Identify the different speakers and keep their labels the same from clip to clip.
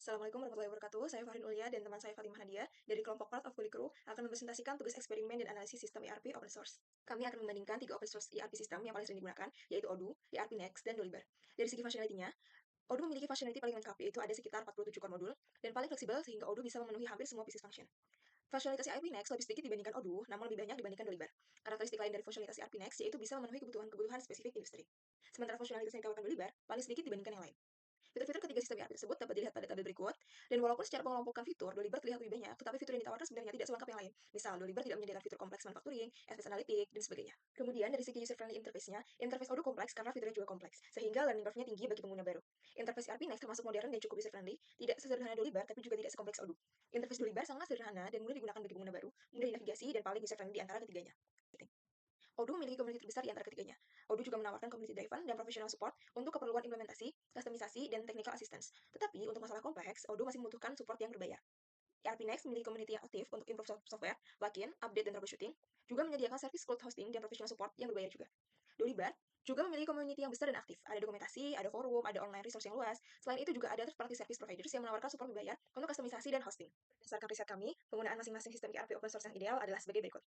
Speaker 1: Assalamualaikum warahmatullahi wabarakatuh. Saya Farin Ulia dan teman saya Fatimah Nadia dari kelompok Part of Kulikru akan mempresentasikan tugas eksperimen dan analisis sistem ERP open source. Kami akan membandingkan 3 open source ERP sistem yang paling sering digunakan, yaitu Odoo, ERP Next, dan Dolibar. Dari segi functionality-nya, Odoo memiliki functionality paling lengkap, yaitu ada sekitar 47 core modul, dan paling fleksibel sehingga Odoo bisa memenuhi hampir semua business function. Functionalitas ERP Next lebih sedikit dibandingkan Odoo, namun lebih banyak dibandingkan Dolibar. Karakteristik lain dari functionalitas ERP Next yaitu bisa memenuhi kebutuhan spesifik industri. Sementara functionalitas yang ditawarkan Dolibar paling sedikit dibandingkan yang lain. Fitur-fitur ketiga sistem ERP tersebut dapat dilihat pada tabel berikut, dan walaupun secara pengelompokan fitur, Dolibar terlihat lebih banyak, tetapi fitur yang ditawarkan sebenarnya tidak selengkap yang lain. Misal, Dolibar tidak menyediakan fitur kompleks manufacturing, SPS analitik, dan sebagainya. Kemudian, dari segi user-friendly interface-nya, interface Odoo kompleks karena fiturnya juga kompleks, sehingga learning curve-nya tinggi bagi pengguna baru. Interface ERP Next termasuk modern dan cukup user-friendly, tidak sesederhana Dolibar, tapi juga tidak sekompleks Odoo. Interface Dolibar sangat sederhana dan mudah digunakan bagi pengguna baru, mudah dinavigasi, dan paling user-friendly di antara ketiganya. Odoo memiliki komunitas terbesar di antara ketiganya. Odoo juga menawarkan community driven dan professional support untuk keperluan implementasi, kustomisasi, dan technical assistance. Tetapi, untuk masalah kompleks, Odoo masih membutuhkan support yang berbayar. ERP Next memiliki community yang aktif untuk improve software, plugin, update, dan troubleshooting, juga menyediakan service cloud hosting dan professional support yang berbayar juga. Dolibar juga memiliki community yang besar dan aktif. Ada dokumentasi, ada forum, ada online resource yang luas. Selain itu juga ada third party service providers yang menawarkan support berbayar untuk kustomisasi dan hosting. Berdasarkan riset kami, penggunaan masing-masing sistem ERP open source yang ideal adalah sebagai berikut.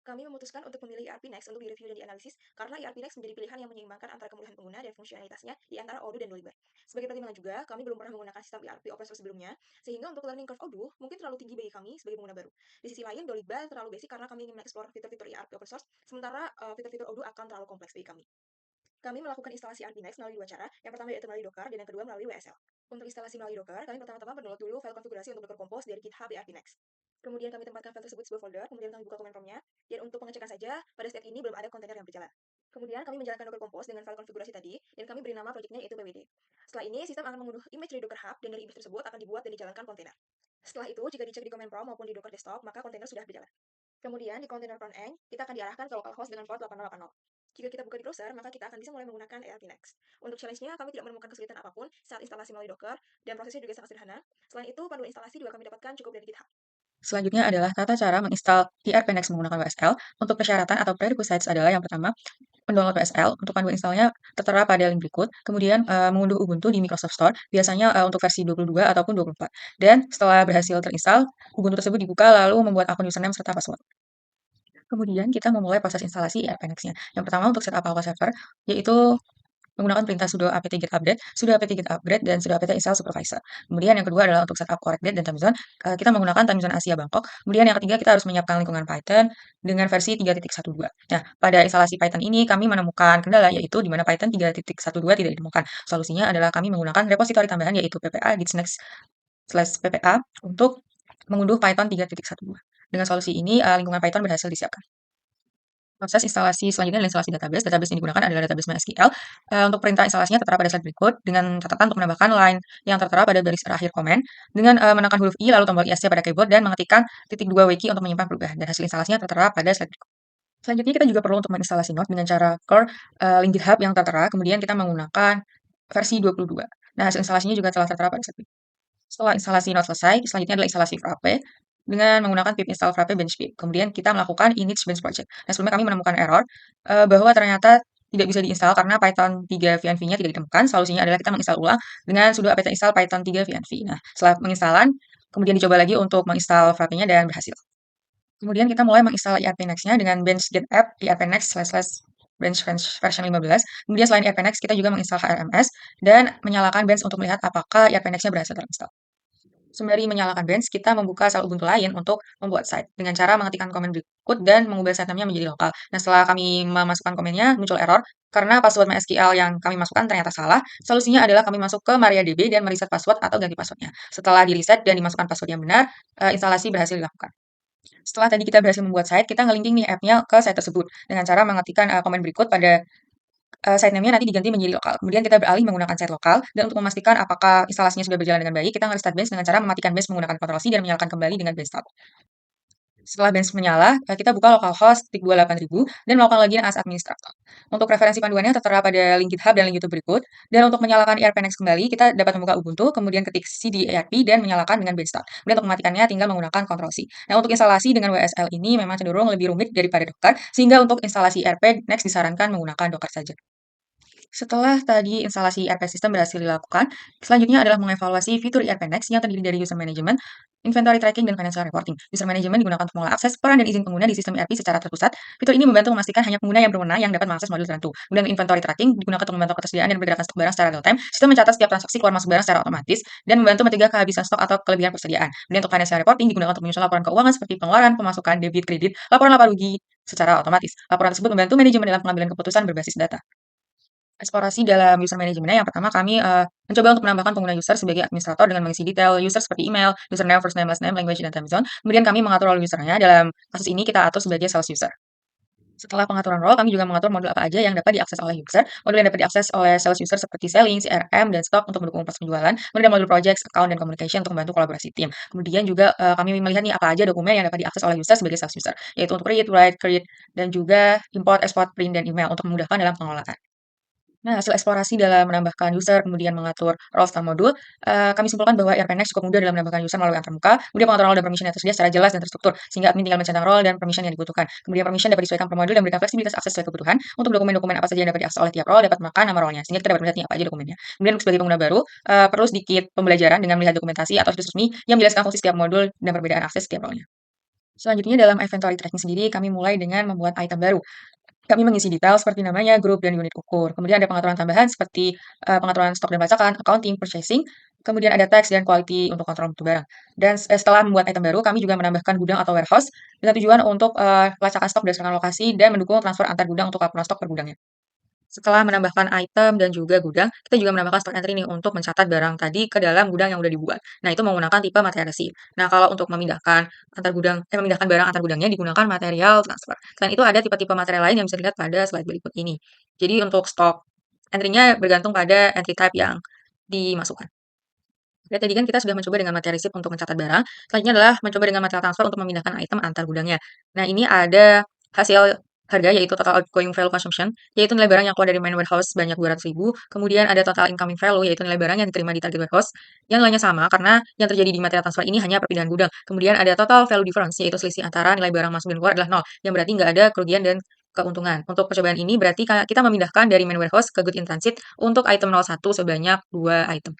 Speaker 1: Kami memutuskan untuk memilih ERP Next untuk direview dan dianalisis karena ERP Next menjadi pilihan yang menyeimbangkan antara kemudahan pengguna dan fungsionalitasnya di antara Odoo dan Dolibar. Sebagai pertimbangan juga, kami belum pernah menggunakan sistem ERP open source sebelumnya, sehingga untuk learning curve Odoo mungkin terlalu tinggi bagi kami sebagai pengguna baru. Di sisi lain, Dolibar terlalu basic karena kami ingin mengeksplor fitur-fitur ERP open source, sementara fitur-fitur Odoo akan terlalu kompleks bagi kami. Kami melakukan instalasi ERP Next melalui dua cara, yang pertama yaitu melalui Docker dan yang kedua melalui WSL. Untuk instalasi melalui Docker, kami pertama-tama mendownload dulu file konfigurasi untuk Docker Compose dari GitHub ERP Next. Kemudian kami tempatkan file tersebut di sebuah folder, kemudian kami buka command prompt-nya, dan untuk pengecekan saja, pada step ini belum ada kontainer yang berjalan. Kemudian kami menjalankan Docker Compose dengan file konfigurasi tadi, dan kami beri nama projectnya yaitu PWD. Setelah ini, sistem akan mengunduh image dari Docker Hub, dan dari image tersebut akan dibuat dan dijalankan kontainer. Setelah itu, jika dicek di command prompt maupun di Docker Desktop, maka kontainer sudah berjalan. Kemudian, di kontainer front-end, kita akan diarahkan ke localhost dengan port 8080. Jika kita buka di browser, maka kita akan bisa mulai menggunakan ERP Next. Untuk challenge-nya, kami tidak menemukan kesulitan apapun saat instalasi melalui Docker, dan prosesnya juga sangat sederhana. Selain itu, panduan instalasi juga kami dapatkan cukup dari GitHub.
Speaker 2: Selanjutnya adalah tata cara menginstal ERP Next menggunakan WSL. Untuk persyaratan atau prerequisites adalah yang pertama, mendownload WSL. Untuk panduan instalnya tertera pada link berikut. Kemudian mengunduh Ubuntu di Microsoft Store, biasanya untuk versi 22 ataupun 24. Dan setelah berhasil terinstall, Ubuntu tersebut dibuka lalu membuat akun username serta password. Kemudian kita memulai proses instalasi ERP Next-nya. Yang pertama untuk setup local server, yaitu menggunakan perintah sudo apt get update, sudo apt get upgrade, dan sudo apt install supervisor. Kemudian yang kedua adalah untuk setup correct date dan time zone. Kita menggunakan time zone Asia Bangkok. Kemudian yang ketiga kita harus menyiapkan lingkungan Python dengan versi 3.12. Nah, pada instalasi Python ini kami menemukan kendala yaitu di mana Python 3.12 tidak ditemukan. Solusinya adalah kami menggunakan repositori tambahan yaitu ppa gitsnext/ppa untuk mengunduh Python 3.12. Dengan solusi ini lingkungan Python berhasil disiapkan. Proses instalasi selanjutnya adalah instalasi database. Database yang digunakan adalah database MySQL. Untuk perintah instalasinya tertera pada slide berikut dengan catatan untuk menambahkan line yang tertera pada baris akhir komen dengan menekan huruf I lalu tombol ISC pada keyboard dan mengetikkan *2 wiki untuk menyimpan perubahan. Dan hasil instalasinya tertera pada slide berikut. Selanjutnya kita juga perlu untuk menginstalasi Node dengan cara core link GitHub yang tertera. Kemudian kita menggunakan versi 22. Nah, hasil instalasinya juga telah tertera pada slide berikut. Setelah instalasi Node selesai, selanjutnya adalah instalasi Frappe dengan menggunakan pip install Frappe bench pip. Kemudian kita melakukan init bench project. Nah, sebelumnya kami menemukan error bahwa ternyata tidak bisa diinstal karena Python 3 VNV-nya tidak ditemukan. Solusinya adalah kita menginstal ulang dengan sudo apt install Python 3 VNV. Nah, setelah menginstalan, kemudian dicoba lagi untuk menginstal Frappe-nya dan berhasil. Kemudian kita mulai menginstal ERP Next-nya dengan bench get app ERP Next /bench version 15. Kemudian selain ERP Next, kita juga menginstal HRMS dan menyalakan bench untuk melihat apakah ERP Next-nya berhasil terinstall. Sembari menyalakan bench, kita membuka shell Ubuntu lain untuk membuat site dengan cara mengetikkan komen berikut dan mengubah site name-nya menjadi lokal. Nah, setelah kami memasukkan komennya, muncul error karena password MySQL yang kami masukkan ternyata salah. Solusinya adalah kami masuk ke MariaDB dan mereset password atau ganti passwordnya. Setelah di-reset dan dimasukkan password yang benar, instalasi berhasil dilakukan. Setelah tadi kita berhasil membuat site, kita ngelinking nih app-nya ke site tersebut dengan cara mengetikkan komen berikut pada site name-nya nanti diganti menjadi lokal. Kemudian kita beralih menggunakan site lokal dan untuk memastikan apakah instalasinya sudah berjalan dengan baik, kita nge-restart bench dengan cara mematikan bench menggunakan Ctrl+C dan menyalakan kembali dengan bench start. Setelah bench menyala, kita buka localhost 28.000 dan melakukan login as administrator. Untuk referensi panduannya tertera pada link GitHub dan link YouTube berikut. Dan untuk menyalakan ERP Next kembali, kita dapat membuka Ubuntu, kemudian ketik cd ERP dan menyalakan dengan bench start. Kemudian untuk mematikannya tinggal menggunakan Ctrl+C. Nah, untuk instalasi dengan WSL ini memang cenderung lebih rumit daripada Docker, sehingga untuk instalasi ERP Next disarankan menggunakan Docker saja. Setelah tadi instalasi ERP system berhasil dilakukan, selanjutnya adalah mengevaluasi fitur ERP Next yang terdiri dari user management, inventory tracking, dan financial reporting. User management digunakan untuk mengolah akses, peran, dan izin pengguna di sistem ERP secara terpusat. Fitur ini membantu memastikan hanya pengguna yang berwenang yang dapat mengakses modul tertentu. Kemudian inventory tracking digunakan untuk memantau ketersediaan dan pergerakan stok barang secara real time. Sistem mencatat setiap transaksi keluar masuk barang secara otomatis dan membantu mencegah kehabisan stok atau kelebihan persediaan. Kemudian untuk financial reporting digunakan untuk menyusun laporan keuangan seperti pengeluaran, pemasukan, debit, kredit, laporan laba rugi secara otomatis. Laporan tersebut membantu manajemen dalam pengambilan keputusan berbasis data. Eksplorasi dalam user manajemennya yang pertama kami, mencoba untuk menambahkan pengguna user sebagai administrator dengan mengisi detail user seperti email, username, first name, last name, language, dan time zone. Kemudian kami mengatur role usernya, dalam kasus ini kita atur sebagai sales user. Setelah pengaturan role, kami juga mengatur modul apa aja yang dapat diakses oleh user. Modul yang dapat diakses oleh sales user seperti selling, CRM, dan stock untuk mendukung proses penjualan. Kemudian modul projects, account, dan communication untuk membantu kolaborasi tim. Kemudian juga kami melihat nih apa aja dokumen yang dapat diakses oleh user sebagai sales user, yaitu untuk read, write, create, dan juga import, export, print, dan email untuk memudahkan dalam pengelolaan. Nah, hasil eksplorasi dalam menambahkan user, kemudian mengatur roles dan modul, kami simpulkan bahwa ERP Next cukup mudah dalam menambahkan user melalui antarmuka, kemudian pengaturan role dan permission yang tersedia secara jelas dan terstruktur, sehingga admin tinggal mencentang role dan permission yang dibutuhkan. Kemudian permission dapat disesuaikan per modul dan memberikan fleksibilitas akses sesuai kebutuhan. Untuk dokumen-dokumen apa saja yang dapat diakses oleh tiap role dapat makan nama role-nya, sehingga kita dapat melihat nih apa aja dokumennya. Kemudian sebagai pengguna baru, perlu sedikit pembelajaran dengan melihat dokumentasi atau situs resmi yang menjelaskan fungsi setiap modul dan perbedaan akses setiap role-nya. Selanjutnya dalam inventory tracking sendiri, kami mulai dengan membuat item baru. Kami mengisi detail seperti namanya, grup, dan unit ukur. Kemudian ada pengaturan tambahan seperti pengaturan stok dan pelacakan, accounting, purchasing. Kemudian ada tax dan quality untuk kontrol mutu barang. Dan setelah membuat item baru, kami juga menambahkan gudang atau warehouse dengan tujuan untuk pelacakan stok berdasarkan lokasi dan mendukung transfer antar gudang untuk laporan stok per gudangnya. Setelah menambahkan item dan juga gudang, kita juga menambahkan stock entry nih untuk mencatat barang tadi ke dalam gudang yang udah dibuat. Nah, itu menggunakan tipe material receipt. Nah, kalau untuk memindahkan barang antar gudangnya digunakan material transfer. Selain itu ada tipe-tipe material lain yang bisa dilihat pada slide berikut ini. Jadi untuk stock entry-nya bergantung pada entry type yang dimasukkan. Oke, tadi kan kita sudah mencoba dengan material receipt untuk mencatat barang. Selanjutnya adalah mencoba dengan material transfer untuk memindahkan item antar gudangnya. Nah, ini ada hasil harga yaitu total outgoing value consumption, yaitu nilai barang yang keluar dari main warehouse sebanyak 200.000. Kemudian ada total incoming value yaitu nilai barang yang diterima di target warehouse. Yang nilainya sama karena yang terjadi di material transfer ini hanya perpindahan gudang. Kemudian ada total value difference yaitu selisih antara nilai barang masuk dan keluar adalah nol, yang berarti nggak ada kerugian dan keuntungan. Untuk percobaan ini berarti kita memindahkan dari main warehouse ke good in transit untuk item 01 sebanyak 2 item.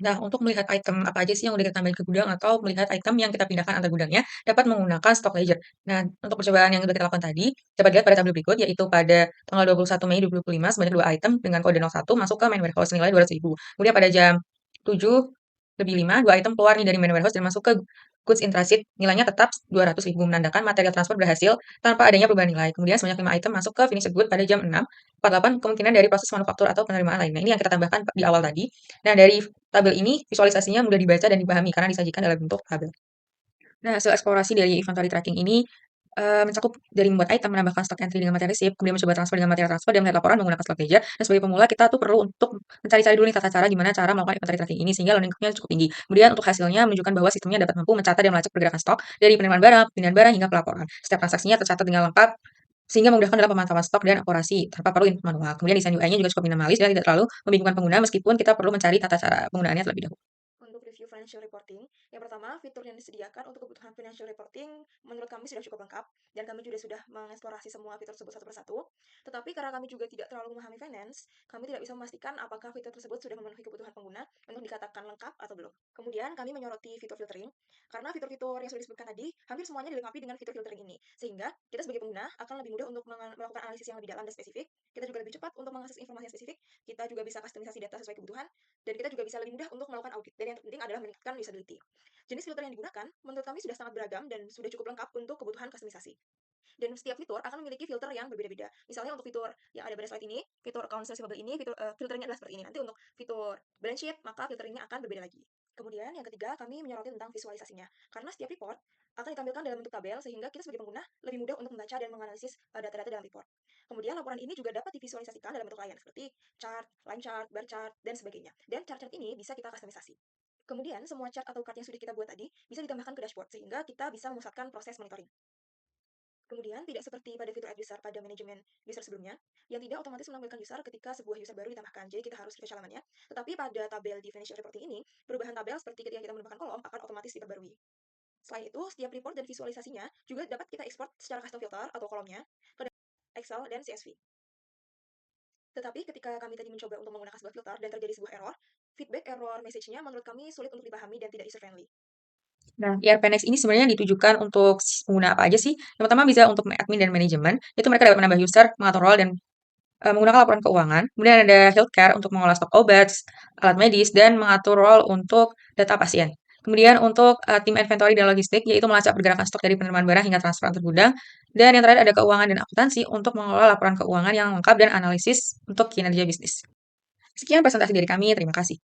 Speaker 2: Nah, untuk melihat item apa aja sih yang udah kita tambahin ke gudang atau melihat item yang kita pindahkan antar gudangnya, dapat menggunakan stock ledger. Nah, untuk percobaan yang sudah kita lakukan tadi, dapat dilihat pada tabel berikut, yaitu pada tanggal 21 Mei 2025, sebanyak 2 item dengan kode 01 masuk ke main warehouse nilai 200.000. Kemudian pada jam 7:05, 2 item keluar nih dari main warehouse dan masuk ke goods in transit, nilainya tetap 200.000, menandakan material transfer berhasil tanpa adanya perubahan nilai. Kemudian sebanyak 5 item masuk ke finished good pada jam 6:48, kemungkinan dari proses manufaktur atau penerimaan lain. Nah, ini yang kita tambahkan di awal tadi. Nah, dari tabel ini visualisasinya mudah dibaca dan dipahami karena disajikan dalam bentuk tabel. Nah, hasil eksplorasi dari inventory tracking ini, mencakup dari membuat item, menambahkan stock entry dengan material receipt, kemudian mencoba transfer dengan material transfer, dan melihat laporan menggunakan stock ledger. Dan sebagai pemula, kita tuh perlu untuk mencari-cari dulu nih tata cara gimana cara melakukan inventory tracking ini sehingga learning curve-nya cukup tinggi. Kemudian untuk hasilnya menunjukkan bahwa sistemnya dapat mampu mencatat dan melacak pergerakan stok dari penerimaan barang, pindahan barang, hingga pelaporan. Setiap transaksinya tercatat dengan lengkap sehingga memudahkan dalam pemantauan stok dan operasi tanpa perlu input manual. Kemudian desain UI-nya juga cukup minimalis dan tidak terlalu membingungkan pengguna meskipun kita perlu mencari tata cara penggunaannya terlebih dahulu.
Speaker 1: Untuk review financial reporting, yang pertama, fitur yang disediakan untuk kebutuhan financial reporting menurut kami sudah cukup lengkap, dan kami juga sudah mengeksplorasi semua fitur tersebut satu persatu. Tetapi karena kami juga tidak terlalu memahami finance, kami tidak bisa memastikan apakah fitur tersebut sudah memenuhi kebutuhan pengguna untuk dikatakan lengkap atau belum. Kemudian kami menyoroti fitur filtering, karena fitur-fitur yang sudah disebutkan tadi, hampir semuanya dilengkapi dengan fitur filtering ini, sehingga kita sebagai pengguna akan lebih mudah untuk melakukan analisis yang lebih dalam dan spesifik, kita juga lebih cepat untuk mengakses informasi yang spesifik, kita juga bisa kustomisasi data sesuai kebutuhan, dan kita juga bisa lebih mudah untuk melakukan audit. Dan yang terpenting adalah meningkatkan usability. Jenis filter yang digunakan menurut kami sudah sangat beragam dan sudah cukup lengkap untuk kebutuhan kustomisasi. Dan setiap fitur akan memiliki filter yang berbeda-beda. Misalnya untuk fitur yang ada pada slide ini, fitur accounts receivable ini, filternya adalah seperti ini. Nanti untuk fitur balance sheet, maka filternya akan berbeda lagi. Kemudian yang ketiga, kami menyoroti tentang visualisasinya. Karena setiap report akan ditampilkan dalam bentuk tabel sehingga kita sebagai pengguna lebih mudah untuk membaca dan menganalisis data-data dalam report. Kemudian laporan ini juga dapat divisualisasikan dalam bentuk lain seperti chart, line chart, bar chart, dan sebagainya. Dan chart-chart ini bisa kita kustomisasi. Kemudian semua chart atau chart yang sudah kita buat tadi bisa ditambahkan ke dashboard sehingga kita bisa memusatkan proses monitoring. Kemudian, tidak seperti pada fitur advisor pada manajemen user sebelumnya, yang tidak otomatis menampilkan user ketika sebuah user baru ditambahkan. Jadi kita harus refresh halamannya. Tetapi pada tabel di financial reporting ini, perubahan tabel seperti ketika kita menambahkan kolom akan otomatis diperbarui. Selain itu, setiap report dan visualisasinya juga dapat kita ekspor secara custom filter atau kolomnya ke Excel dan CSV. Tetapi ketika kami tadi mencoba untuk menggunakan sebuah filter dan terjadi sebuah error, feedback error message-nya menurut kami sulit untuk dipahami dan tidak user-friendly.
Speaker 2: Nah, ERP Next ini sebenarnya ditujukan untuk pengguna apa aja sih? Yang pertama bisa untuk admin dan manajemen, itu mereka dapat menambah user, mengatur role, dan menggunakan laporan keuangan. Kemudian ada healthcare untuk mengolah stok obat, alat medis, dan mengatur role untuk data pasien. Kemudian untuk tim inventory dan logistik, yaitu melacak pergerakan stok dari penerimaan barang hingga transfer antar gudang. Dan yang terakhir ada keuangan dan akuntansi untuk mengelola laporan keuangan yang lengkap dan analisis untuk kinerja bisnis. Sekian presentasi dari kami, terima kasih.